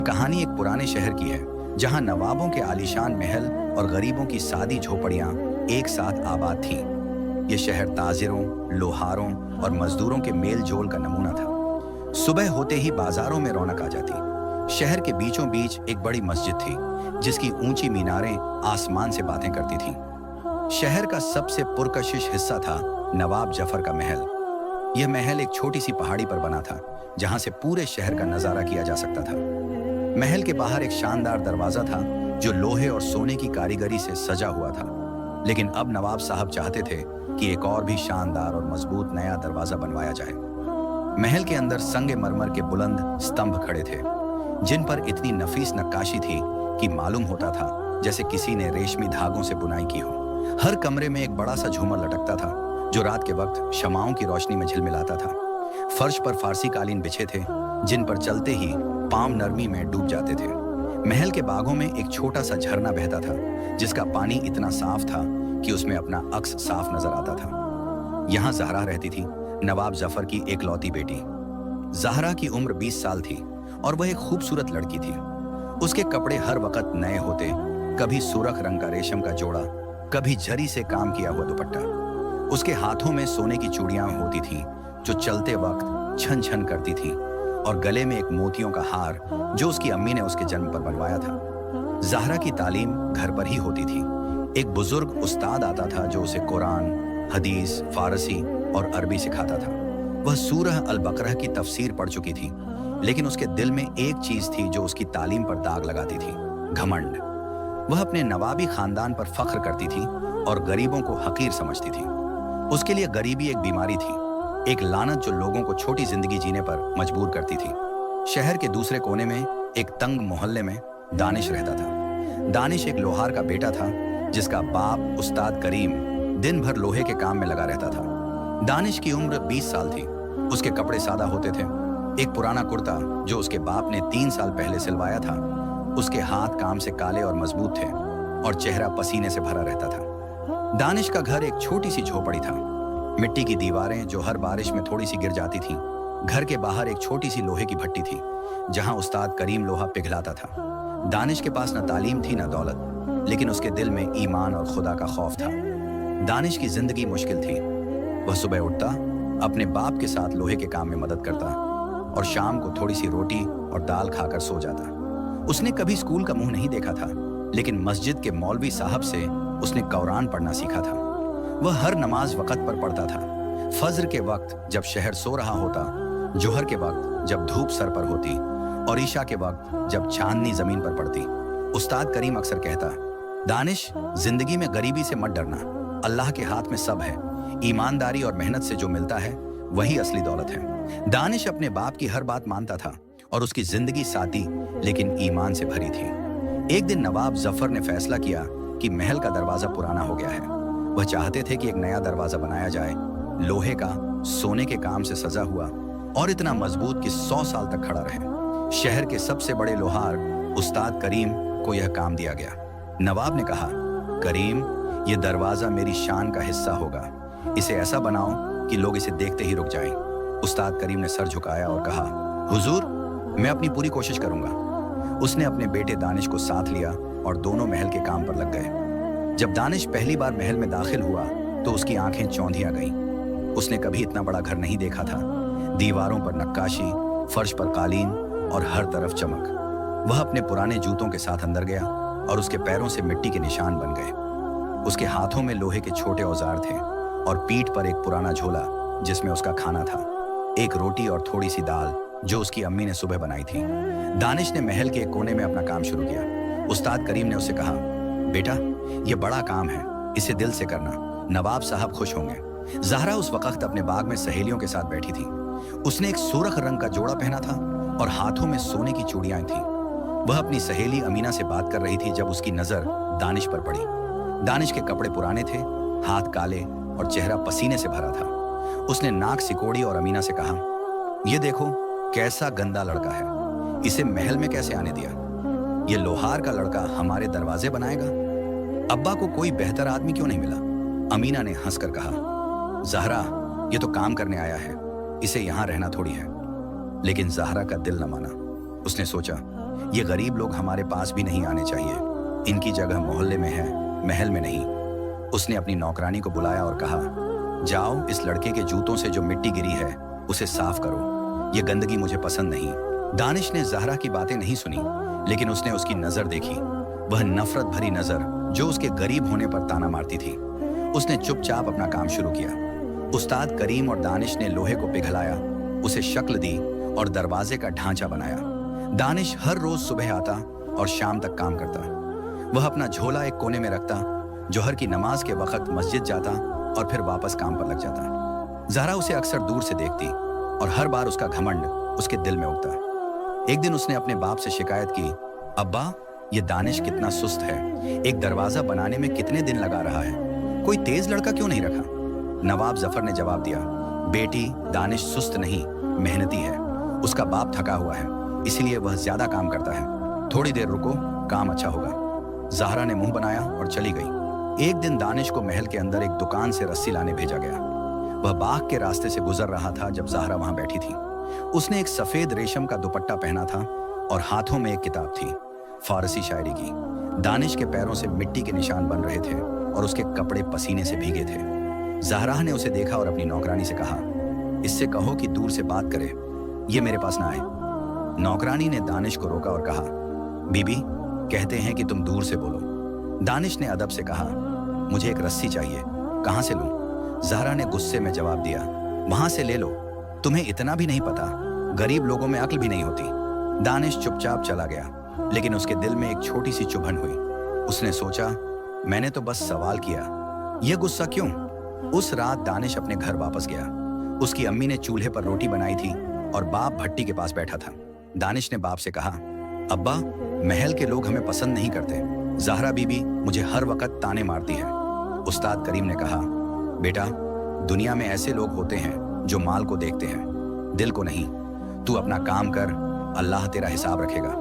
कहानी एक पुराने शहर की है जहां नवाबों के आलीशान महल और गरीबों की सादी झोपड़ियां एक साथ आबाद थीं। ये शहर ताजिरों, लोहारों और मजदूरों के मेल जोल का नमूना था। सुबह होते ही बाजारों में रौनक आ जाती। शहर के बीचों बीच एक बड़ी मस्जिद थी जिसकी ऊंची मीनारें आसमान से बातें करती थीं। शहर का सबसे पुरकशिश हिस्सा था नवाब जफर का महल। यह महल एक छोटी सी पहाड़ी पर बना था जहां से पूरे शहर का नजारा किया जा सकता था। महल के बाहर एक शानदार दरवाजा था जो लोहे और सोने की कारीगरी से सजा हुआ था। लेकिन अब नवाब साहब चाहते थे कि एक और भी शानदार और मजबूत नया दरवाजा बनवाया जाए। महल के अंदर संगे मरमर के बुलंद स्तंभ खड़े थे जिन पर इतनी नफीस नक्काशी थी कि मालूम होता था जैसे किसी ने रेशमी धागों से बुनाई की हो। हर कमरे में एक बड़ा सा झूमर लटकता था जो रात के वक्त शमाओं की रोशनी में झिलमिलाता था। फर्श पर फारसी कालीन बिछे थे जिन पर चलते ही पांव नरमी में डूब जाते थे। महल के बागों में एक छोटा सा झरना बहता था जिसका पानी इतना साफ था कि उसमें अपना अक्स साफ नजर आता था। यहाँ ज़हरा रहती थी, नवाब जफर की एकलौती बेटी। ज़हरा की उम्र 20 साल थी और वह एक खूबसूरत लड़की थी। उसके कपड़े हर वक्त नए होते, कभी सुर्ख रंग का रेशम का जोड़ा, कभी जरी से काम किया हुआ दुपट्टा। उसके हाथों में सोने की चूड़ियां होती थीं जो चलते वक्त छन छन करती थीं, और गले में एक मोतियों का हार जो उसकी अम्मी ने उसके जन्म पर बनवाया था। ज़हरा की तालीम घर पर ही होती थी। एक बुजुर्ग उस्ताद आता था जो उसे कुरान, हदीस, फारसी और अरबी सिखाता था। वह सूरह अल बकरह की तफसीर पढ़ चुकी थी, लेकिन उसके दिल में एक चीज थी जो उसकी तालीम पर दाग लगाती थी, घमंड। वह अपने नवाबी खानदान पर फख्र करती थी और गरीबों को हकीर समझती थी। उसके लिए गरीबी एक बीमारी थी, एक लानत जो लोगों को छोटी जिंदगी जीने पर मजबूर करती थी। शहर के दूसरे कोने में एक तंग मोहल्ले में दानिश रहता था। दानिश एक लोहार का बेटा था जिसका बाप उस्ताद करीम दिन भर लोहे के काम में लगा रहता था। दानिश की उम्र 20 साल थी। उसके कपड़े सादा होते थे। एक पुराना कुर्ता जो उसके बाप ने 3 साल पहले सिलवाया था, उसके हाथ काम से काले और मजबूत थे और चेहरा पसीने से भरा रहता था। दानिश का घर एक छोटी सी झोपड़ी था। मिट्टी की दीवारें जो हर बारिश में थोड़ी सी गिर जाती थीं। घर के बाहर एक छोटी सी लोहे की भट्टी थी जहां उस्ताद करीम लोहा पिघलाता था। दानिश के पास न तालीम थी न दौलत, लेकिन उसके दिल में ईमान और खुदा का खौफ था। दानिश की जिंदगी मुश्किल थी। वह सुबह उठता, अपने बाप के साथ लोहे के काम में मदद करता और शाम को थोड़ी सी रोटी और दाल खाकर सो जाता। उसने कभी स्कूल का मुंह नहीं देखा था, लेकिन मस्जिद के मौलवी साहब से उसने कुरान पढ़ना सीखा था। वह हर नमाज वक़्त पर पढ़ता था। फज्र के वक्त जब शहर सो रहा होता, जोहर के वक्त जब धूप सर पर होती और ईशा के वक्त जब चांदनी जमीन पर पड़ती। उस्ताद करीम अक्सर कहता, दानिश, जिंदगी में गरीबी से मत डरना, अल्लाह के हाथ में सब है। ईमानदारी और मेहनत से जो मिलता है वही असली दौलत है। दानिश अपने बाप की हर बात मानता था और उसकी जिंदगी सादी लेकिन ईमान से भरी थी। एक दिन नवाब जफर ने फैसला किया कि महल का दरवाजा पुराना हो गया है। वह चाहते थे कि एक नया दरवाजा बनाया जाए, लोहे का, सोने के काम से सजा हुआ और इतना मजबूत कि 100 साल तक खड़ा रहे। शहर के सबसे बड़े लोहार उस्ताद करीम को यह काम दिया गया। नवाब ने कहा, करीम, यह दरवाजा मेरी शान का हिस्सा होगा। इसे ऐसा बनाओ कि लोग इसे देखते ही रुक जाएं। उस्ताद करीम ने सर झुकाया और कहा, हुजूर, मैं अपनी पूरी कोशिश करूंगा। उसने अपने बेटे दानिश को साथ लिया और दोनों महल के काम पर लग गए। जब दानिश पहली बार महल में दाखिल हुआ तो उसकी आंखें चौंधिया गईं। उसने कभी इतना बड़ा घर नहीं देखा था। दीवारों पर नक्काशी, फर्श पर कालीन और हर तरफ चमक। वह अपने पुराने जूतों के साथ अंदर गया और उसके पैरों से मिट्टी के निशान बन गए। उसके हाथों में लोहे के छोटे औजार थे और पीठ पर एक पुराना झोला जिसमें उसका खाना था, एक रोटी और थोड़ी सी दाल जो उसकी अम्मी ने सुबह बनाई थी। दानिश ने महल के एक कोने में अपना काम शुरू किया। उस्ताद करीम ने उसे कहा, बेटा, यह बड़ा काम है, इसे दिल से करना, नवाब साहब खुश होंगे। ज़हरा उस वक्त अपने बाग में सहेलियों के साथ बैठी थी। उसने एक सुर्ख रंग का जोड़ा पहना था और हाथों में सोने की चूड़ियां थीं। वह अपनी सहेली अमीना से बात कर रही थी जब उसकी नजर दानिश पर पड़ी। दानिश के कपड़े पुराने थे, हाथ काले और चेहरा पसीने से भरा था। उसने नाक सिकोड़ी और अमीना से कहा, यह देखो कैसा गंदा लड़का है, इसे महल में कैसे आने दिया? ये लोहार का लड़का हमारे दरवाजे बनाएगा? अब्बा को कोई बेहतर आदमी क्यों नहीं मिला? अमीना ने हंसकर कहा, ज़हरा, ये तो काम करने आया है, इसे यहां रहना थोड़ी है। लेकिन ज़हरा का दिल न माना। उसने सोचा, ये गरीब लोग हमारे पास भी नहीं आने चाहिए। इनकी जगह मोहल्ले में है, महल में नहीं। उसने अपनी नौकरानी को बुलाया और कहा, जाओ इस लड़के के जूतों से जो मिट्टी गिरी है उसे साफ करो, ये गंदगी मुझे पसंद नहीं। दानिश ने ज़हरा की बातें नहीं सुनी, लेकिन उसने उसकी नजर देखी, वह नफरत भरी नजर जो उसके गरीब होने पर ताना मारती थी। उसने चुपचाप अपना काम शुरू किया। उस्ताद करीम और दानिश ने लोहे को पिघलाया, उसे शक्ल दी और दरवाजे का ढांचा बनाया। दानिश हर रोज सुबह आता और शाम तक काम करता। वह अपना झोला एक कोने में रखता, जोहर की नमाज के वक्त मस्जिद जाता और फिर वापस काम पर लग जाता। ज़हरा उसे अक्सर दूर से देखती और हर बार उसका घमंड उसके दिल में उगता। एक दिन उसने अपने बाप से शिकायत की, अब्बा ये दानिश कितना सुस्त है, एक दरवाजा बनाने में कितने दिन लगा रहा है, कोई तेज लड़का क्यों नहीं रखा? नवाब जफर ने जवाब दिया, बेटी दानिश सुस्त नहीं, मेहनती है। उसका बाप थका हुआ है, इसलिए वह ज्यादा काम करता है। थोड़ी देर रुको, काम अच्छा होगा। ज़हरा ने मुंह बनाया और चली गई। एक दिन दानिश को महल के अंदर एक दुकान से रस्सी लाने भेजा गया। वह बाग के रास्ते से गुजर रहा था जब ज़हरा वहां बैठी थी। उसने एक सफेद रेशम का दुपट्टा पहना था और हाथों में एक किताब थी, फारसी शायरी की। दानिश के पैरों से मिट्टी के निशान बन रहे थे और उसके कपड़े पसीने से भीगे थे। ज़हरा ने उसे देखा और अपनी नौकरानी से कहा, इससे कहो कि दूर से बात करे, ये मेरे पास ना आए। नौकरानी ने दानिश को रोका और कहा, बीबी कहते हैं कि तुम दूर से बोलो। दानिश ने अदब से कहा, मुझे एक रस्सी चाहिए, कहाँ से लूं? ज़हरा ने गुस्से में जवाब दिया, वहां से ले लो, तुम्हें इतना भी नहीं पता, गरीब लोगों में अक्ल भी नहीं होती। दानिश चुपचाप चला गया, लेकिन उसके दिल में एक छोटी सी चुभन हुई। उसने सोचा, मैंने तो बस सवाल किया, यह गुस्सा क्यों? उस रात दानिश अपने घर वापस गया। उसकी अम्मी ने चूल्हे पर रोटी बनाई थी और बाप भट्टी के पास बैठा था। दानिश ने बाप से कहा, अब्बा महल के लोग हमें पसंद नहीं करते, ज़हरा बीबी मुझे हर वक्त ताने मारती है। उस्ताद करीम ने कहा, बेटा दुनिया में ऐसे लोग होते हैं जो माल को देखते हैं, दिल को नहीं। तू अपना काम कर, अल्लाह तेरा हिसाब रखेगा।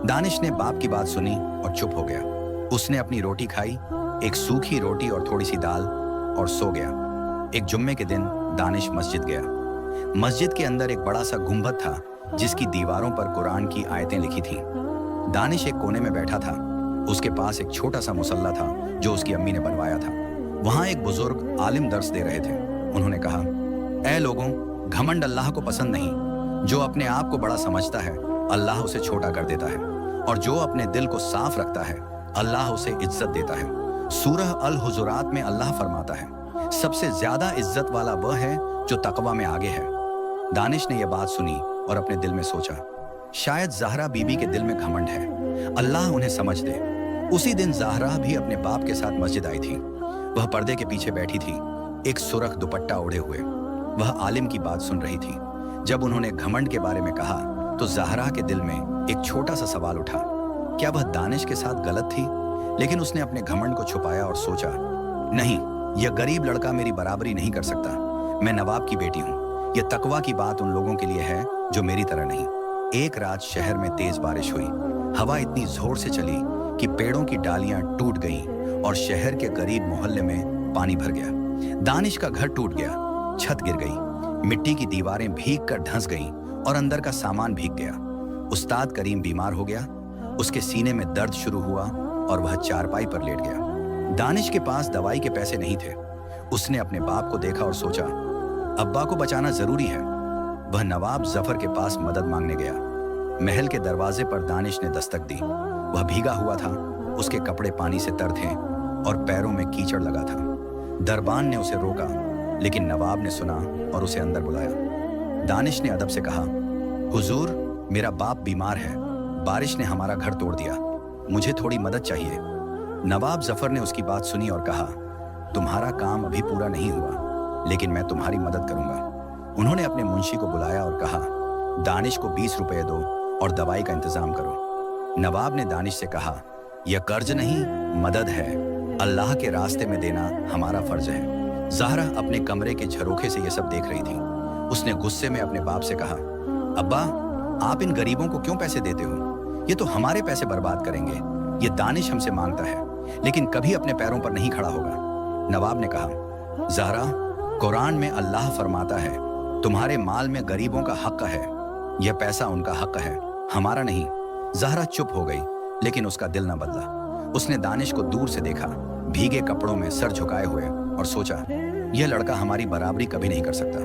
दानिश ने बाप की बात सुनी और चुप हो गया। उसने अपनी रोटी खाई, एक सूखी रोटी और थोड़ी सी दाल, और सो गया। एक जुम्मे के दिन दानिश मस्जिद गया। मस्जिद के अंदर एक बड़ा सा गुंबद था जिसकी दीवारों पर कुरान की आयतें लिखी थीं। दानिश एक कोने में बैठा था। उसके पास एक छोटा सा मुसल्ला था जो उसकी अम्मी ने बनवाया था। वहां एक बुजुर्ग आलिम दर्स दे रहे थे। उन्होंने कहा, ऐ लोगों, घमंड अल्लाह को पसंद नहीं। जो अपने आप को बड़ा समझता है अल्लाह उसे छोटा कर देता है, और जो अपने दिल को साफ रखता है अल्लाह उसे इज्जत देता है। सूरह अल हुजुरात में अल्लाह फरमाता है, सबसे ज्यादा इज्जत वाला वह है जो तकवा में आगे है। दानिश ने यह बात सुनी और अपने दिल में सोचा, शायद ज़हरा बीबी के दिल में घमंड है, अल्लाह उन्हें समझ दे। उसी दिन ज़हरा भी अपने बाप के साथ मस्जिद आई थी। वह पर्दे के पीछे बैठी थी, एक सुरख दुपट्टा ओढ़े हुए। वह आलिम की बात सुन रही थी। जब उन्होंने घमंड के बारे में कहा तो ज़हरा के दिल में एक छोटा सा सवाल उठा, क्या वह दानिश के साथ गलत थी? लेकिन उसने अपने घमंड को छुपाया और सोचा, नहीं, यह गरीब लड़का मेरी बराबरी नहीं कर सकता। मैं नवाब की बेटी हूँ। यह तकवा की बात उन लोगों के लिए है जो मेरी तरह नहीं। एक रात शहर में तेज बारिश हुई। हवा इतनी जोर से चली कि पेड़ों की डालियां टूट गईं और शहर के गरीब मोहल्ले में पानी भर गया। दानिश का घर टूट गया, छत गिर गई, मिट्टी की दीवारें भीग कर धंस गईं और अंदर का सामान भीग गया। उस्ताद करीम बीमार हो गया, उसके सीने में दर्द शुरू हुआ और वह चारपाई पर लेट गया। दानिश के पास दवाई के पैसे नहीं थे। उसने अपने बाप को देखा और सोचा, अब्बा को बचाना जरूरी है। वह नवाब जफर के पास मदद मांगने गया। महल के दरवाजे पर दानिश ने दस्तक दी। वह भीगा हुआ था, उसके कपड़े पानी से तर थे और पैरों में कीचड़ लगा था। दरबान ने उसे रोका, लेकिन नवाब ने सुना और उसे अंदर बुलाया। दानिश ने अदब से कहा, हुजूर मेरा बाप बीमार है, बारिश ने हमारा घर तोड़ दिया, मुझे थोड़ी मदद चाहिए। नवाब जफर ने उसकी बात सुनी और कहा, तुम्हारा काम अभी पूरा नहीं हुआ, लेकिन मैं तुम्हारी मदद करूंगा। उन्होंने अपने मुंशी को बुलाया और कहा, दानिश को 20 रुपए दो और दवाई का इंतजाम करो। नवाब ने दानिश से कहा, यह कर्ज नहीं, मदद है, अल्लाह के रास्ते में देना हमारा फर्ज है। ज़हरा अपने कमरे के झरोखे से यह सब देख रही थी। उसने गुस्से में अपने बाप से कहा, अब्बा आप इन गरीबों को क्यों पैसे देते हो? ये तो हमारे पैसे बर्बाद करेंगे। ये दानिश हमसे मांगता है, लेकिन कभी अपने पैरों पर नहीं खड़ा होगा। नवाब ने कहा, ज़हरा कुरान में अल्लाह फरमाता है, तुम्हारे माल में गरीबों का हक है, यह पैसा उनका हक है, हमारा नहीं। जहरा चुप हो गई, लेकिन उसका दिल न बदला। उसने दानिश को दूर से देखा, भीगे कपड़ों में सर झुकाए हुए, और सोचा, यह लड़का हमारी बराबरी कभी नहीं कर सकता।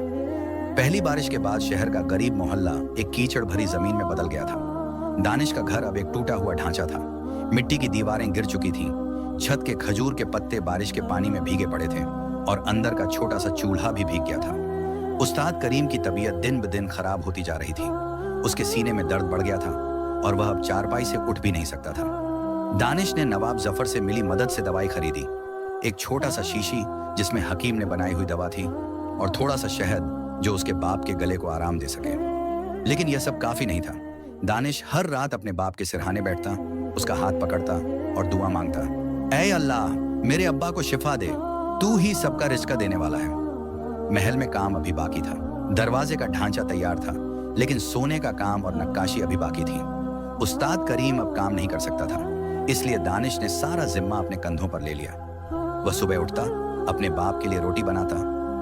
पहली बारिश के बाद शहर का गरीब मोहल्ला एक कीचड़ भरी जमीन में बदल गया था। दानिश का घर अब एक टूटा हुआ ढांचा था। मिट्टी की दीवारें गिर चुकी थीं, छत के खजूर के पत्ते बारिश के पानी में भीगे पड़े थे, और अंदर का छोटा सा चूल्हा भी भीग गया था। उस्ताद करीम की तबीयत दिन ब दिन खराब होती जा रही थी। उसके सीने में दर्द बढ़ गया था और वह अब चारपाई से उठ भी नहीं सकता था। दानिश ने नवाब जफर से मिली मदद से दवाई खरीदी। एक छोटा सा शीशी जिसमें हकीम ने बनाई हुई दवा थी, और थोड़ा सा शहद जो उसके बाप के गले को आराम दे सके। लेकिन यह सब काफी नहीं था। दानिश हर रात अपने बाप के सिरहाने बैठता, उसका हाथ पकड़ता और दुआ मांगता, ऐ अल्लाह, मेरे अब्बा को शिफा दे, तू ही सबका रिज़्क़ देने वाला है। महल में काम अभी बाकी था। दरवाजे का ढांचा तैयार था, लेकिन सोने का काम और नक्काशी अभी बाकी थी। उस्ताद करीम अब काम नहीं कर सकता था, इसलिए दानिश ने सारा जिम्मा अपने कंधों पर ले लिया। वह सुबह उठता, अपने बाप के लिए रोटी बनाता,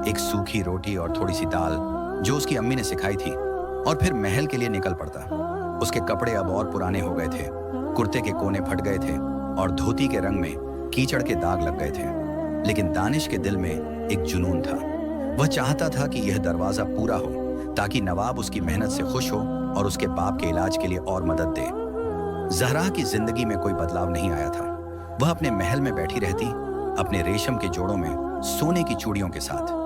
एक सूखी रोटी और थोड़ी सी दाल जो उसकी अम्मी ने सिखाई थी, और फिर महल के लिए निकल पड़ता। उसके कपड़े अब और पुराने हो गए थे, कुर्ते के कोने फट गए थे और धोती के रंग में कीचड़ के दाग लग गए थे। लेकिन दानिश के दिल में एक जुनून था। वह चाहता था कि यह दरवाजा पूरा हो, ताकि नवाब उसकी मेहनत से खुश हो और उसके बाप के इलाज के लिए और मदद दे। जहरा की जिंदगी में कोई बदलाव नहीं आया था। वह अपने महल में बैठी रहती, अपने रेशम के जोड़ों में सोने की चूड़ियों के साथ।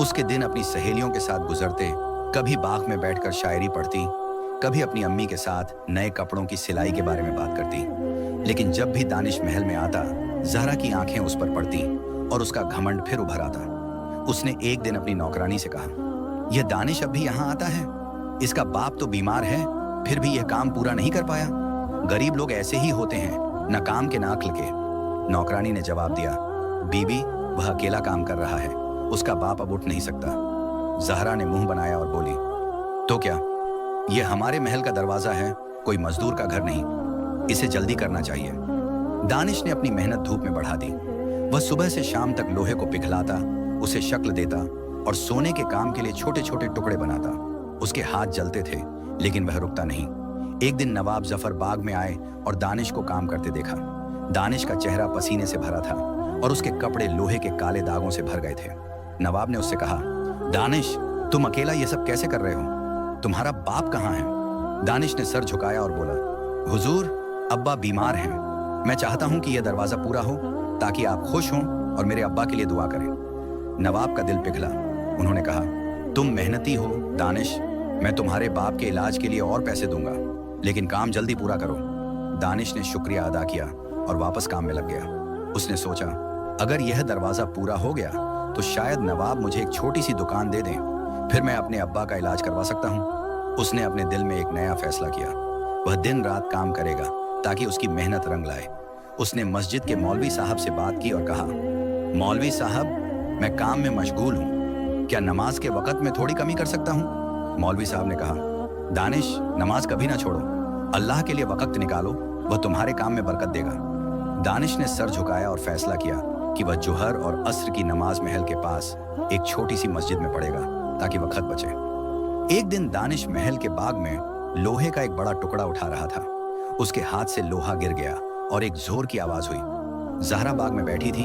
उसके दिन अपनी सहेलियों के साथ गुजरते, कभी बाग में बैठकर शायरी पढ़ती, कभी अपनी अम्मी के साथ नए कपड़ों की सिलाई के बारे में बात करती। लेकिन जब भी दानिश महल में आता, जहरा की आंखें उस पर पड़ती और उसका घमंड फिर उभर आता। उसने एक दिन अपनी नौकरानी से कहा, यह दानिश अब भी यहाँ आता है? इसका बाप तो बीमार है, फिर भी यह काम पूरा नहीं कर पाया। गरीब लोग ऐसे ही होते हैं, न काम के न अक्ल के। नौकरानी ने जवाब दिया, बीबी, वह अकेला काम कर रहा है, उसका बाप अब उठ नहीं सकता। जहरा ने मुंह बनाया और बोली, तो क्या यह हमारे महल का दरवाजा है, कोई मजदूर का घर नहीं। इसे जल्दी करना चाहिए। दानिश ने अपनी मेहनत धूप में बढ़ा दी। वह सुबह से शाम तक लोहे को पिघलाता, उसे शक्ल देता और सोने के काम के लिए छोटे छोटे टुकड़े बनाता। उसके हाथ जलते थे, लेकिन वह रुकता नहीं। एक दिन नवाब जफर बाग में आए और दानिश को काम करते देखा। दानिश का चेहरा पसीने से भरा था और उसके कपड़े लोहे के काले दागों से भर गए थे। नवाब ने उससे कहा, दानिश, तुम अकेला ये सब कैसे कर रहे हो? तुम्हारा बाप कहाँ है? दानिश ने सर झुकाया और बोला, हुजूर, अब्बा बीमार हैं। मैं चाहता हूं कि यह दरवाजा पूरा हो, ताकि आप खुश हों और मेरे अब्बा के लिए दुआ करें। नवाब का दिल पिघला। उन्होंने कहा, तुम मेहनती हो दानिश, मैं तुम्हारे बाप के इलाज के लिए और पैसे दूंगा, लेकिन काम जल्दी पूरा करो। दानिश ने शुक्रिया अदा किया और वापस काम में लग गया। उसने सोचा, अगर यह दरवाजा पूरा हो गया तो शायद नवाब मुझे एक छोटी सी दुकान दे दें, फिर मैं अपने अब्बा का इलाज करवा सकता हूँ। उसने अपने दिल में एक नया फैसला किया। वह दिन रात काम करेगा ताकि उसकी मेहनत रंग लाए। उसने मस्जिद के मौलवी साहब से बात की और कहा, मौलवी साहब, मैं काम में मशगूल हूँ, क्या नमाज के वक़्त में थोड़ी कमी कर सकता हूँ? मौलवी साहब ने कहा, दानिश, नमाज कभी ना छोड़ो, अल्लाह के लिए वक़्त निकालो, वह तुम्हारे काम में बरकत देगा। दानिश ने सर झुकाया और फैसला किया कि वह जोहर और अस्र की नमाज महल के पास एक छोटी सी मस्जिद में पढ़ेगा, ताकि वक़्त बचे। एक दिन दानिश महल के बाग में लोहे का एक बड़ा टुकड़ा उठा रहा था। उसके हाथ से लोहा गिर गया और एक जोर की आवाज हुई। जहरा बाग में बैठी थी,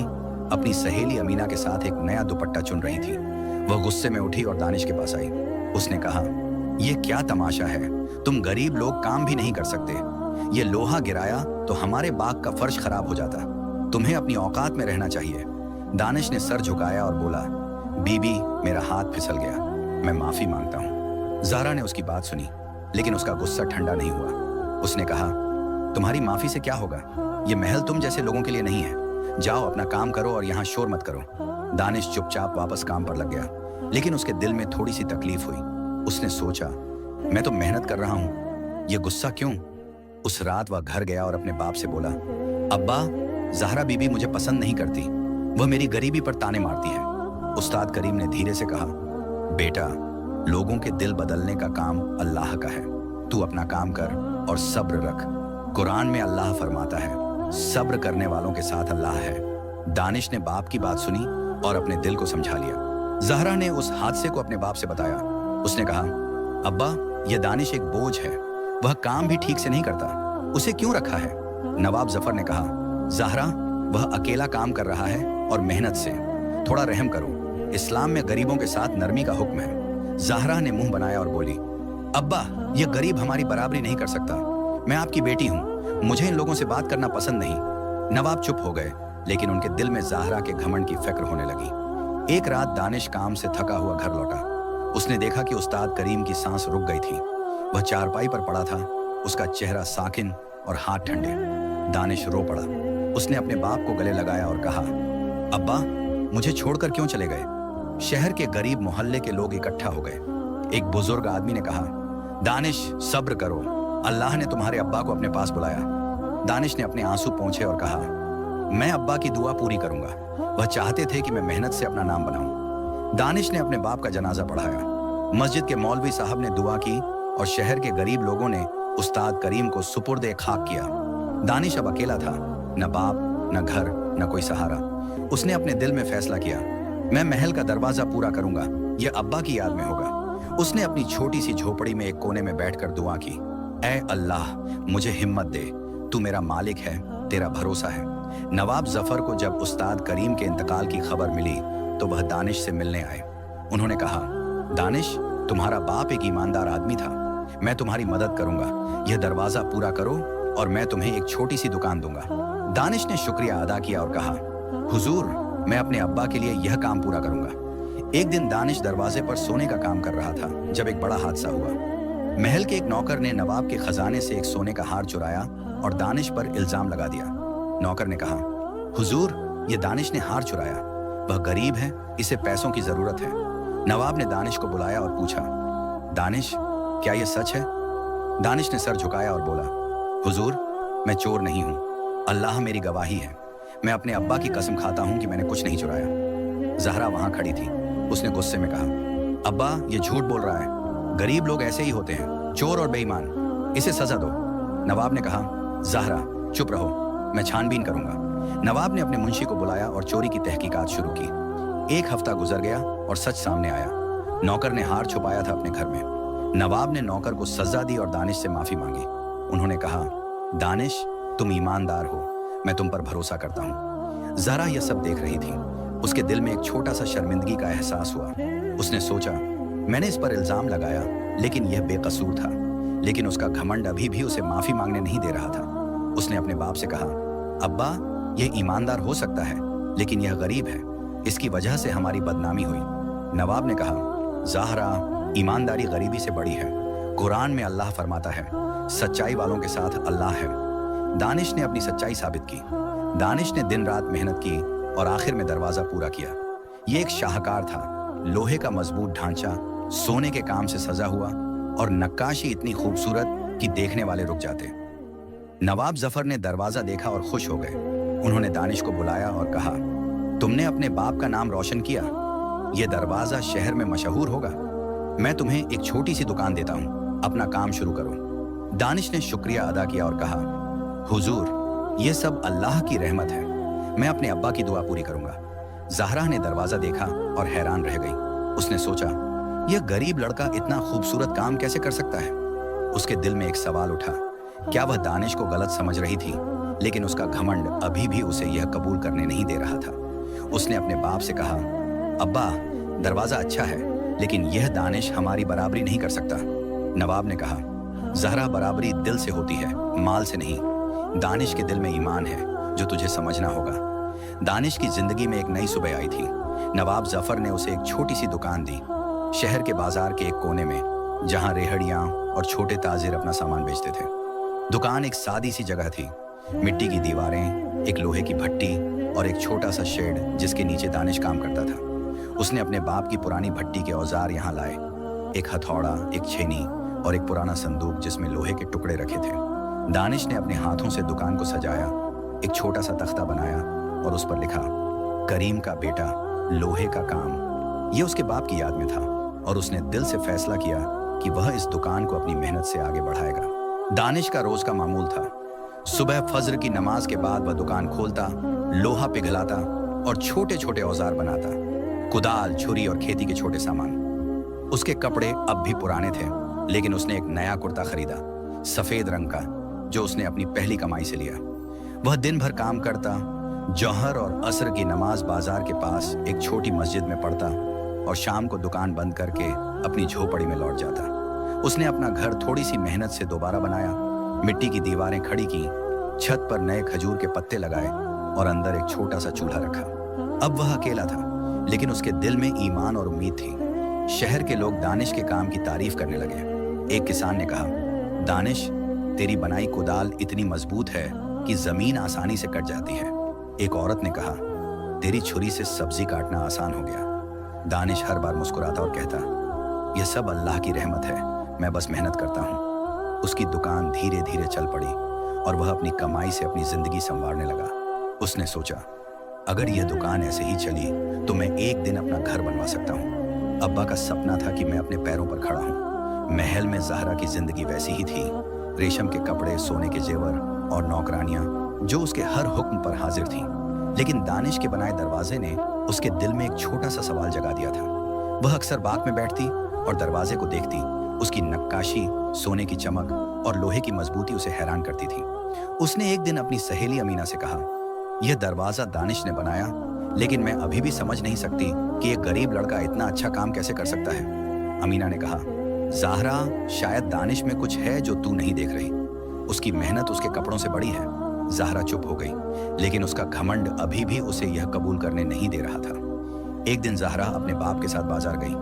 अपनी सहेली अमीना के साथ एक नया दुपट्टा चुन रही थी। वह गुस्से में उठी और दानिश के पास आई। उसने कहा, यह क्या तमाशा है? तुम गरीब लोग काम भी नहीं कर सकते। ये लोहा गिराया तो हमारे बाग का फर्श खराब हो जाता। तुम्हें अपनी औकात में रहना चाहिए। दानिश ने सर झुकाया और बोला, बीबी, मेरा हाथ फिसल गया, मैं माफी मांगता हूँ। ज़हरा ने उसकी बात सुनी, लेकिन उसका गुस्सा ठंडा नहीं हुआ। उसने कहा, तुम्हारी माफी से क्या होगा? ये महल तुम जैसे लोगों के लिए नहीं है। जाओ, अपना काम करो और यहाँ शोर मत करो। दानिश चुपचाप वापस काम पर लग गया, लेकिन उसके दिल में थोड़ी सी तकलीफ हुई। उसने सोचा, मैं तो मेहनत कर रहा हूँ, ये गुस्सा क्यों? उस रात वह घर गया और अपने बाप से बोला, अब्बा, ज़हरा बीबी मुझे पसंद नहीं करती, वह मेरी गरीबी पर ताने मारती है। उस्ताद करीम ने धीरे से कहा, बेटा, लोगों के दिल बदलने का काम अल्लाह का है। तू अपना काम कर और सब्र रख। कुरान में अल्लाह फरमाता है, सब्र करने वालों के साथ अल्लाह है। दानिश ने बाप की बात सुनी और अपने दिल को समझा लिया। ज़हरा ने उस हादसे को अपने बाप से बताया। उसने कहा, अब्बा, यह दानिश एक बोझ है, वह काम भी ठीक से नहीं करता। उसे क्यों रखा है? नवाब जफर ने कहा, ज़हरा वह अकेला काम कर रहा है और मेहनत से, थोड़ा रहम करो, इस्लाम में गरीबों के साथ नरमी का हुक्म है। ज़हरा ने मुंह बनाया और बोली, अब्बा यह गरीब हमारी बराबरी नहीं कर सकता, मैं आपकी बेटी हूँ, मुझे इन लोगों से बात करना पसंद नहीं। नवाब चुप हो गए, लेकिन उनके दिल में ज़हरा के घमंड की फिक्र होने लगी। एक रात दानिश काम से थका हुआ घर लौटा। उसने देखा कि उस्ताद करीम की सांस रुक गई थी। वह चारपाई पर पड़ा था, उसका चेहरा साकिन और हाथ ठंडे। दानिश रो पड़ा। उसने अपने बाप को गले लगाया और कहा, अब्बा मुझे छोड़कर क्यों चले गए? शहर के गरीब मोहल्ले के लोग इकट्ठा हो गए। एक बुजुर्ग आदमी ने कहा, दानिश सब्र करो, अल्लाह ने तुम्हारे अब्बा को अपने पास बुलाया। दानिश ने अपने आंसू पोंछे और कहा, मैं अब्बा की दुआ पूरी करूंगा, वह चाहते थे कि मैं मेहनत से अपना नाम बनाऊं। दानिश ने अपने बाप का जनाजा पढ़ाया। मस्जिद के मौलवी साहब ने दुआ की और शहर के गरीब लोगों ने उस्ताद करीम को सुपुर्द खाक किया। दानिश अब अकेला था, न बाप, न घर, न कोई सहारा। उसने अपने दिल में फैसला किया, मैं महल का दरवाजा पूरा करूंगा, यह अब्बा की याद में होगा। उसने अपनी छोटी सी झोपड़ी में एक कोने में बैठकर दुआ की, ऐ अल्लाह मुझे हिम्मत दे, तू मेरा मालिक है, तेरा भरोसा है। नवाब जफर को जब उस्ताद करीम के इंतकाल की खबर मिली तो वह दानिश से मिलने आए। उन्होंने कहा, दानिश तुम्हारा बाप एक ईमानदार आदमी था, मैं तुम्हारी मदद करूंगा, यह दरवाजा पूरा करो और मैं तुम्हें एक छोटी सी दुकान दूंगा। दानिश ने शुक्रिया अदा किया और कहा, हुजूर मैं अपने अब्बा के लिए यह काम पूरा करूंगा। एक दिन दानिश दरवाजे पर सोने का काम कर रहा था जब एक बड़ा हादसा हुआ। महल के एक नौकर ने नवाब के खजाने से एक सोने का हार चुराया और दानिश पर इल्जाम लगा दिया। नौकर ने कहा, हुजूर ये दानिश ने हार चुराया, वह गरीब है, इसे पैसों की जरूरत है। नवाब ने दानिश को बुलाया और पूछा, दानिश क्या यह सच है? दानिश ने सर झुकाया और बोला, हुजूर मैं चोर नहीं हूं, अल्लाह मेरी गवाही है, मैं अपने अब्बा की कसम खाता हूं कि मैंने कुछ नहीं चुराया। ज़हरा वहां खड़ी थी। उसने गुस्से में कहा, अब्बा ये झूठ बोल रहा है, गरीब लोग ऐसे ही होते हैं, चोर और बेईमान, इसे सजा दो। नवाब ने कहा, ज़हरा चुप रहो, मैं छानबीन करूंगा। नवाब ने अपने मुंशी को बुलाया और चोरी की तहकीकात शुरू की। एक हफ्ता गुजर गया और सच सामने आया। नौकर ने हार छुपाया था अपने घर में। नवाब ने नौकर को सजा दी और दानिश से माफी मांगी। उन्होंने कहा, दानिश तुम ईमानदार हो, मैं तुम पर भरोसा करता हूँ। ज़हरा यह सब देख रही थी। उसके दिल में एक छोटा सा शर्मिंदगी का एहसास हुआ। उसने सोचा, मैंने इस पर इल्जाम लगाया लेकिन यह बेकसूर था, लेकिन उसका घमंड अभी भी उसे माफी मांगने नहीं दे रहा था। उसने अपने बाप से कहा, अब्बा यह ईमानदार हो सकता है लेकिन यह गरीब है, इसकी वजह से हमारी बदनामी हुई। नवाब ने कहा, ज़हरा ईमानदारी गरीबी से बड़ी है, कुरान में अल्लाह फरमाता है, सच्चाई वालों के साथ अल्लाह है। दानिश ने अपनी सच्चाई साबित की। दानिश ने दिन रात मेहनत की और आखिर में दरवाजा पूरा किया। ये एक शाहकार था, लोहे का मजबूत ढांचा, सोने के काम से सजा हुआ और नक्काशी इतनी खूबसूरत कि देखने वाले रुक जाते। नवाब जफर ने दरवाजा देखा और खुश हो गए। उन्होंने दानिश को बुलाया और कहा, तुमने अपने बाप का नाम रोशन किया, यह दरवाजा शहर में मशहूर होगा। मैं तुम्हें एक छोटी सी दुकान देता हूँ, अपना काम शुरू करो। दानिश ने शुक्रिया अदा किया और कहा, हुजूर यह सब अल्लाह की रहमत है, मैं अपने अब्बा की दुआ पूरी करूंगा। ज़हरा ने दरवाजा देखा और हैरान रह गई। उसने सोचा, यह गरीब लड़का इतना खूबसूरत काम कैसे कर सकता है? उसके दिल में एक सवाल उठा, क्या वह दानिश को गलत समझ रही थी? लेकिन उसका घमंड अभी भी उसे यह कबूल करने नहीं दे रहा था। उसने अपने बाप से कहा, अब्बा दरवाजा अच्छा है लेकिन यह दानिश हमारी बराबरी नहीं कर सकता। नवाब ने कहा, ज़हरा बराबरी दिल से होती है, माल से नहीं। दानिश के दिल में ईमान है जो तुझे समझना होगा। दानिश की जिंदगी में एक नई सुबह आई थी। नवाब जफर ने उसे एक छोटी सी दुकान दी, शहर के बाजार के एक कोने में, जहां रेहड़ियां और छोटे ताजिर अपना सामान बेचते थे। दुकान एक सादी सी जगह थी, मिट्टी की दीवारें, एक लोहे की भट्टी और एक छोटा सा शेड जिसके नीचे दानिश काम करता था। उसने अपने बाप की पुरानी भट्टी के औजार यहाँ लाए, एक हथौड़ा, एक छेनी और एक पुराना संदूक जिसमें लोहे के टुकड़े रखे थे। दानिश ने अपने हाथों से दुकान को सजाया, एक छोटा सा तख्ता बनाया और उस पर लिखा, करीम का बेटा, लोहे का काम। यह उसके बाप की याद में था और उसने दिल से फैसला किया कि वह इस दुकान को अपनी मेहनत से आगे बढ़ाएगा। दानिश का रोज का मामूल था, सुबह फज्र की नमाज के बाद वह दुकान खोलता, लोहा पिघलाता और छोटे छोटे औजार बनाता, कुदाल, छुरी और खेती के छोटे सामान। उसके कपड़े अब भी पुराने थे, लेकिन उसने एक नया कुर्ता खरीदा, सफेद रंग का, जो उसने अपनी पहली कमाई से लिया। वह दिन भर काम करता, जौहर और असर की नमाज बाजार के पास एक छोटी मस्जिद में पढ़ता और शाम को दुकान बंद करके अपनी झोपड़ी में लौट जाता। उसने अपना घर थोड़ी सी मेहनत से दोबारा बनाया, मिट्टी की दीवारें खड़ी की, छत पर नए खजूर के पत्ते लगाए और अंदर एक छोटा सा चूल्हा रखा। अब वह अकेला था, लेकिन उसके दिल में ईमान और उम्मीद थी। शहर के लोग दानिश के काम की तारीफ करने लगे। एक किसान ने कहा, दानिश, तेरी बनाई कुदाल इतनी मजबूत है कि जमीन आसानी से कट जाती है। एक औरत ने कहा, तेरी छुरी से सब्जी काटना आसान हो गया। दानिश हर बार मुस्कुराता और कहता, यह सब अल्लाह की रहमत है, मैं बस मेहनत करता हूँ। उसकी दुकान धीरे धीरे चल पड़ी और वह अपनी कमाई से अपनी जिंदगी संवारने लगा। उसने सोचा, अगर यह दुकान ऐसे ही चली तो मैं एक दिन अपना घर बनवा सकता हूँ। अब्बा का सपना था कि मैं अपने पैरों पर खड़ा हूँ। महल में ज़हरा की जिंदगी वैसी ही थी, रेशम के कपड़े, सोने के जेवर और नौकरानियां जो उसके हर हुक्म पर हाजिर थीं। लेकिन दानिश के बनाए दरवाजे ने उसके दिल में एक छोटा सा सवाल जगा दिया था। वह अक्सर बाग में बैठती और दरवाजे को देखती। उसकी नक्काशी, सोने की चमक और लोहे की मजबूती उसे हैरान करती थी। उसने एक दिन अपनी सहेली अमीना से कहा, यह दरवाजा दानिश ने बनाया, लेकिन मैं अभी भी समझ नहीं सकती कि एक गरीब लड़का इतना अच्छा काम कैसे कर सकता है। अमीना ने कहा, ज़हरा, शायद दानिश में कुछ है जो तू नहीं देख रही। उसकी मेहनत उसके कपड़ों से बड़ी है। ज़हरा चुप हो गई, लेकिन उसका घमंड अभी भी उसे यह कबूल करने नहीं दे रहा था। एक दिन ज़हरा अपने बाप के साथ बाजार गई।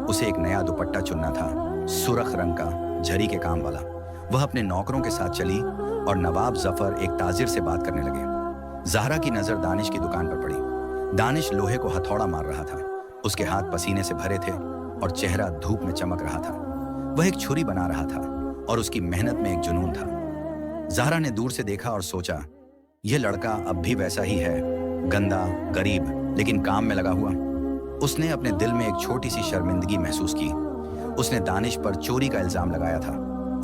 उसे एक नया दुपट्टा चुनना था, सुर्ख रंग का, झरी के काम वाला। वह अपने नौकरों के साथ चली और नवाब जफर एक ताजिर से बात करने लगे। ज़हरा की नजर दानिश की दुकान पर पड़ी। दानिश लोहे को हथौड़ा मार रहा था। उसके हाथ पसीने से भरे थे और चेहरा धूप में चमक रहा था। वह एक छुरी बना रहा था और उसकी मेहनत में एक जुनून था। ज़हरा ने दूर से देखा और सोचा, यह लड़का अब भी वैसा ही है, गंदा, गरीब, लेकिन काम में लगा हुआ। उसने अपने दिल में एक छोटी सी शर्मिंदगी महसूस की। उसने दानिश पर चोरी का इल्जाम लगाया था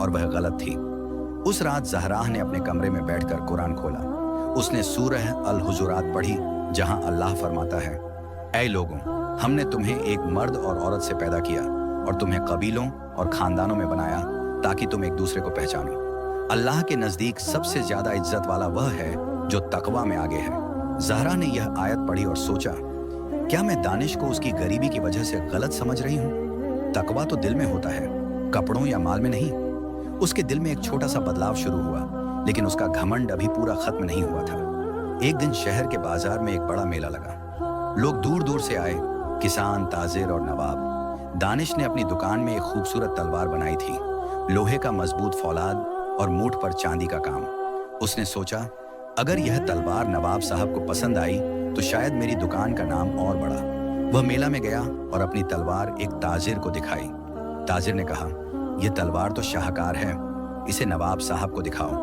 और वह गलत थी। उस रात ज़हरा ने अपने कमरे में बैठकर कुरान खोला। उसने सूरह अल हुजुरात पढ़ी, जहां अल्लाह फरमाता है, ऐ लोगों, हमने तुम्हें एक मर्द और औरत से पैदा किया और तुम्हें कबीलों और खानदानों में बनाया ताकि तुम एक दूसरे को पहचानो। अल्लाह के नज़दीक सबसे ज़्यादा इज्जत वाला वह है जो तकवा में आगे है। ज़हरा ने यह आयत पढ़ी और सोचा, क्या मैं दानिश को उसकी गरीबी की वजह से गलत समझ रही हूँ? तकवा तो दिल में होता है, कपड़ों या माल में नहीं। उसके दिल में एक छोटा सा बदलाव शुरू हुआ, लेकिन उसका घमंड अभी पूरा खत्म नहीं हुआ था। एक दिन शहर के बाजार में एक बड़ा मेला लगा। लोग दूर दूर से आए, किसान, ताजिर और नवाब। दानिश ने अपनी दुकान में एक खूबसूरत तलवार बनाई थी, लोहे का मजबूत फौलाद और मूठ पर चांदी का काम। उसने सोचा, अगर यह तलवार नवाब साहब को पसंद आई तो शायद मेरी दुकान का नाम और बढ़ा। वह मेला में गया और अपनी तलवार एक ताजिर को दिखाई। ताजिर ने कहा, यह तलवार तो शाहकार है, इसे नवाब साहब को दिखाओ।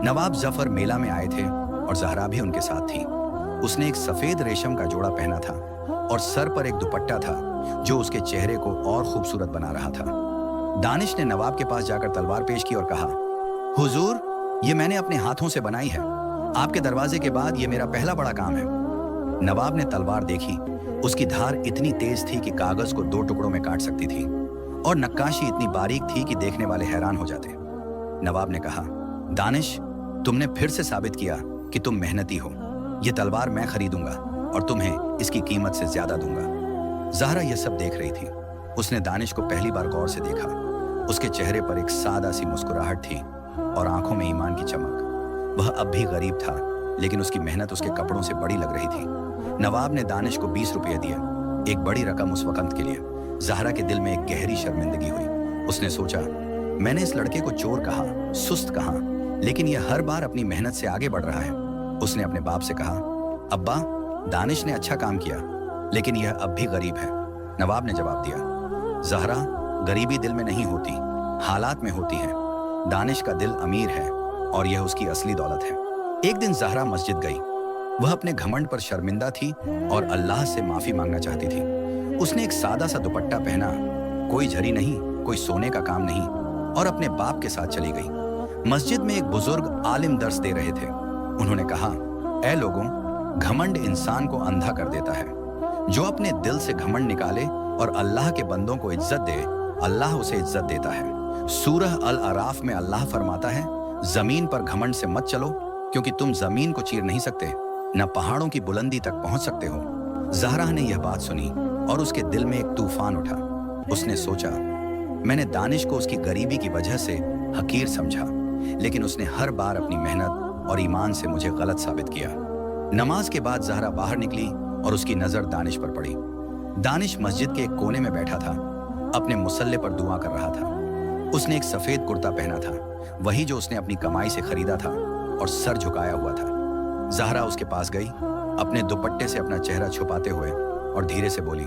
नवाब जफर मेला में आए थे और ज़हरा भी उनके साथ थी। उसने एक सफेद रेशम का जोड़ा पहना था और सर पर एक दुपट्टा था जो उसके चेहरे को और खूबसूरत बना रहा था। दानिश ने नवाब के पास जाकर तलवार पेश की और कहा, हुजूर, ये मैंने अपने हाथों से बनाई है। आपके दरवाजे के बाद ये मेरा पहला बड़ा काम है। नवाब ने तलवार देखी। उसकी धार इतनी तेज थी कि कागज को 2 टुकड़ों में काट सकती थी और नक्काशी इतनी बारीक थी कि देखने वाले हैरान हो जाते। नवाब ने कहा, दानिश, तुमने फिर से साबित किया कि तुम मेहनती हो। ये तलवार मैं खरीदूंगा और तुम्हें इसकी कीमत से ज्यादा दूंगा। ज़हरा यह सब देख रही थी। उसने दानिश को पहली बार गौर से देखा। उसके चेहरे पर एक सादा सी मुस्कुराहट थी और आंखों में ईमान की चमक। वह अब भी गरीब था, लेकिन उसकी मेहनत उसके कपड़ों से बड़ी लग रही थी। नवाब ने दानिश को 20 रुपये दिए, एक बड़ी रकम उस वक्त के लिए। ज़हरा के दिल में एक गहरी शर्मिंदगी हुई। उसने सोचा, मैंने इस लड़के को चोर कहा, सुस्त कहा, लेकिन यह हर बार अपनी मेहनत से आगे बढ़ रहा है। उसने अपने बाप से कहा, अब्बा, दानिश ने अच्छा काम किया, लेकिन यह अब भी गरीब है। नवाब ने जवाब दिया, ज़हरा, गरीबी दिल में नहीं होती, हालात में होती है। दानिश का दिल अमीर है और यह उसकी असली दौलत है। एक दिन ज़हरा मस्जिद गई। वह अपने घमंड पर शर्मिंदा थी और अल्लाह से माफी मांगना चाहती थी। उसने एक सादा सा दुपट्टा पहना, कोई झरी नहीं, कोई सोने का काम नहीं, और अपने बाप के साथ चली गई। मस्जिद में एक बुजुर्ग आलिम दर्स दे रहे थे। उन्होंने कहा, ऐ लोगों, घमंड इंसान को अंधा कर देता है। जो अपने दिल से घमंड निकाले और अल्लाह के बंदों को इज्जत दे, अल्लाह उसे इज्जत देता है। सूरह अल अराफ में अल्लाह फरमाता है, जमीन पर घमंड से मत चलो, क्योंकि तुम जमीन को चीर नहीं सकते, न पहाड़ों की बुलंदी तक पहुंच सकते हो। ज़हरा ने यह बात सुनी और उसके दिल में एक तूफान उठा। उसने सोचा, मैंने दानिश को उसकी गरीबी की वजह से हकीर समझा, लेकिन उसने हर बार अपनी मेहनत और ईमान से मुझे गलत साबित किया। नमाज के बाद ज़हरा बाहर निकली और उसकी नजर दानिश पर पड़ी। दानिश मस्जिद के एक कोने में बैठा था, अपने मुसल्ले पर दुआ कर रहा था। उसने एक सफेद कुर्ता पहना था, वही जो उसने अपनी कमाई से खरीदा था, और सर झुकाया हुआ था। ज़हरा उसके पास गई, अपने दुपट्टे से अपना चेहरा छुपाते हुए, और धीरे से बोली,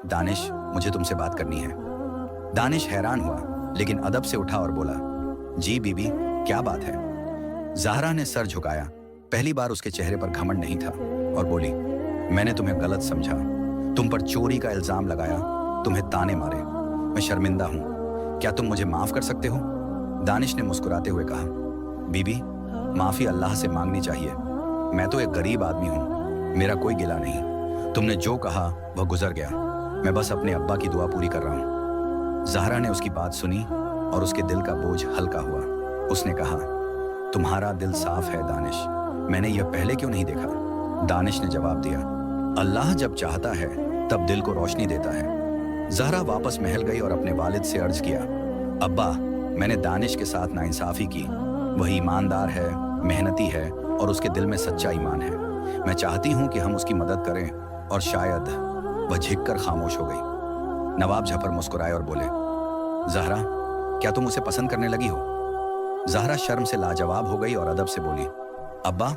दानिश, मुझे तुमसे बात करनी है। दानिश हैरान हुआ, लेकिन अदब से उठा और बोला, जी बीबी, क्या बात है? ज़हरा ने सर झुकाया। पहली बार उसके चेहरे पर घमंड नहीं था, और बोली, मैंने तुम्हें गलत समझा, तुम पर चोरी का इल्जाम लगाया, तुम्हें ताने मारे। मैं शर्मिंदा हूं, क्या तुम मुझे माफ कर सकते हो? दानिश ने मुस्कुराते हुए कहा, बीबी, माफी अल्लाह से मांगनी चाहिए। मैं तो एक गरीब आदमी हूं, मेरा कोई गिला नहीं। तुमने जो कहा वह गुजर गया, मैं बस अपने अब्बा की दुआ पूरी कर रहा हूं। ज़हरा ने उसकी बात सुनी और उसके दिल का बोझ हल्का हुआ। उसने कहा, तुम्हारा दिल साफ है दानिश, मैंने यह पहले क्यों नहीं देखा? दानिश ने जवाब दिया, अल्लाह जब चाहता है तब दिल को रोशनी देता है। ज़हरा वापस महल गई और अपने वालिद से अर्ज किया, अब्बा, मैंने दानिश के साथ नाइंसाफी की। वह ईमानदार है, मेहनती है और उसके दिल में सच्चा ईमान है। मैं चाहती हूँ कि हम उसकी मदद करें। और शायद वह झिककर खामोश हो गई। नवाब झफर मुस्कुराए और बोले, ज़हरा, क्या तुम उसे पसंद करने लगी हो? ज़हरा शर्म से लाजवाब हो गई और अदब से बोली, अब्बा,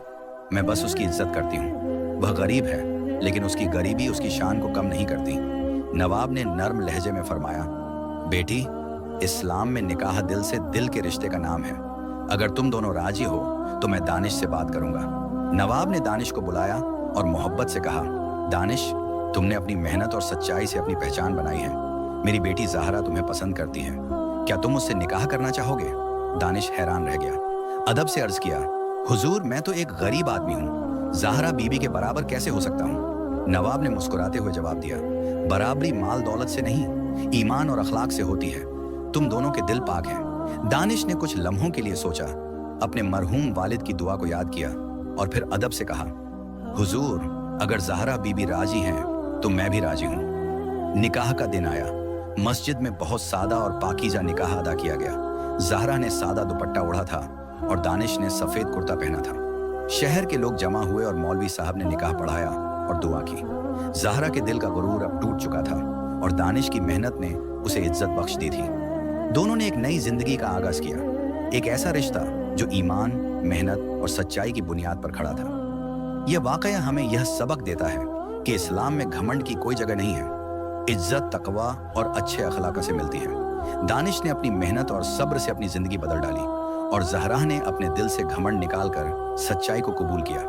मैं बस उसकी इज्जत करती हूँ। वह गरीब है, लेकिन उसकी गरीबी उसकी शान को कम नहीं करती। नवाब ने नर्म लहजे में फरमाया, बेटी, इस्लाम में निकाह दिल से दिल के रिश्ते का नाम है। अगर तुम दोनों राजी हो तो मैं दानिश से बात करूंगा। नवाब ने दानिश को बुलाया और मोहब्बत से कहा, दानिश, तुमने अपनी मेहनत और सच्चाई से अपनी पहचान बनाई है। मेरी बेटी ज़हरा तुम्हें पसंद करती है, क्या तुम उससे निकाह करना चाहोगे? दानिश हैरान रह गया। अदब से अर्ज किया, हुजूर, मैं तो एक गरीब आदमी हूँ, ज़हरा बीबी के बराबर कैसे हो सकता हूँ? नवाब ने मुस्कुराते हुए जवाब दिया, बराबरी माल दौलत से नहीं, ईमान और अखलाक से होती है। तुम दोनों के दिल पाक हैं। दानिश ने कुछ लम्हों के लिए सोचा, अपने मरहूम वालिद की दुआ को याद किया और फिर अदब से कहा, हुजूर, अगर ज़हरा बीबी राजी हैं तो मैं भी राजी हूँ। निकाह का दिन आया। मस्जिद में बहुत सादा और पाकीज़ा निकाह अदा किया गया। ज़हरा ने सादा दुपट्टा ओढ़ा था और दानिश ने सफ़ेद कुर्ता पहना था। शहर के लोग जमा हुए और मौलवी साहब ने निकाह पढ़ाया और दुआ की। ज़हरा के दिल का गुरूर अब टूट चुका था और दानिश की मेहनत ने उसे इज्जत बख्श दी थी। दोनों ने एक नई जिंदगी का आगाज किया, एक ऐसा रिश्ता जो ईमान, मेहनत और सच्चाई की बुनियाद पर खड़ा था। यह वाकया हमें यह सबक देता है कि इस्लाम में घमंड की कोई जगह नहीं है। इज्जत तकवा और अच्छे अखलाक से मिलती है। दानिश ने अपनी मेहनत और सब्र से अपनी जिंदगी बदल डाली और ज़हरा ने अपने दिल से घमंड निकालकर सच्चाई को कबूल किया।